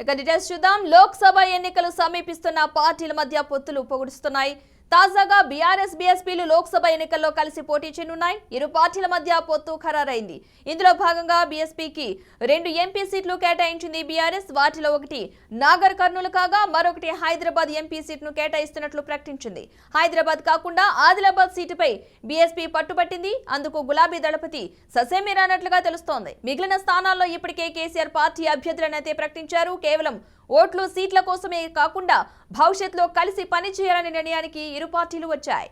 ఇక డీటెయిల్స్ చూద్దాం. లోక్సభ ఎన్నికలు సమీపిస్తున్న పార్టీల మధ్య పొత్తులు పొగుడుస్తున్నాయి. తాజాగా బీఆర్ఎస్ బీఎస్పీలు లోక్సభ ఎన్నికల్లో కలిసి పోటీ చేయనున్నాయి. ఇరు పార్టీల మధ్య పొత్తు ఖరారైంది. ఇందులో భాగంగా బీఎస్పీకి 2 ఎంపీ సీట్లు కేటాయించింది బీఆర్ఎస్. వాటిలో ఒకటి నాగర్ కర్నూలు కాగా మరొకటి హైదరాబాద్ ఎంపీ సీట్ను కేటాయిస్తున్నట్లు ప్రకటించింది. హైదరాబాద్ కాకుండా ఆదిలాబాద్ సీటుపై బీఎస్పీ పట్టుబట్టింది. అందుకు గులాబీ దళపతి ససేమిరానట్లుగా తెలుస్తోంది. మిగిలిన స్థానాల్లో ఇప్పటికే కేసీఆర్ పార్టీ అభ్యర్థులనైతే ప్రకటించారు. కేవలం ఓట్లు సీట్ల కోసమే కాకుండా భవిష్యత్తులో కలిసి పనిచేయాలనే నిర్ణయానికి ఇరు పార్టీలు వచ్చాయి.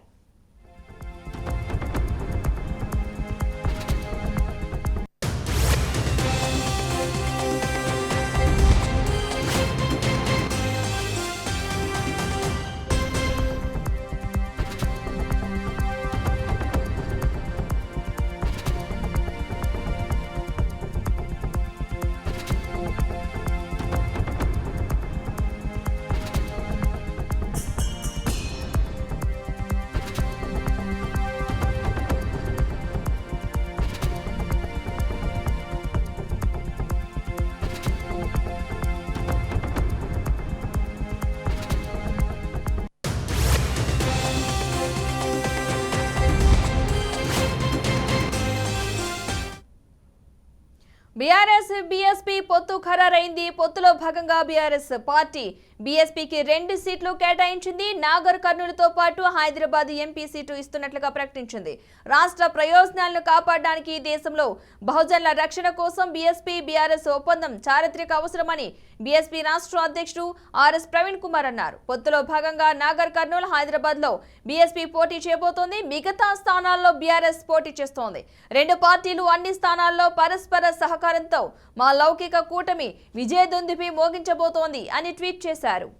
బీఆర్ఎస్ బీఎస్పీ పొత్తు ఖరారైంది. పొత్తులో భాగంగా బీఆర్ఎస్ పార్టీ బీఎస్పీకి 2 సీట్లు కేటాయించింది. నాగర్ కర్నూలుతో పాటు హైదరాబాద్ ఎంపీ సీటు ఇస్తున్నట్లుగా ప్రకటించింది. రాష్ట్ర ప్రయోజనాలను కాపాడడానికి దేశంలో బహుజనుల రక్షణ కోసం బీఎస్పీ బీఆర్ఎస్ ఒప్పందం చారిత్రక అవసరమని బీఎస్పీ రాష్ట్ర అధ్యక్షుడు ఆర్ఎస్ ప్రవీణ్ కుమార్ అన్నారు. పొత్తులో భాగంగా నాగర్ కర్నూలు, హైదరాబాద్ లో బీఎస్పీ పోటీ చేయబోతోంది. మిగతా స్థానాల్లో బీఆర్ఎస్ పోటీ చేస్తోంది. 2 పార్టీలు అన్ని స్థానాల్లో పరస్పర సహకారంతో మా లౌకిక కూటమి విజయదుందుభి మోగించబోతోంది అని ట్వీట్ చేశారు.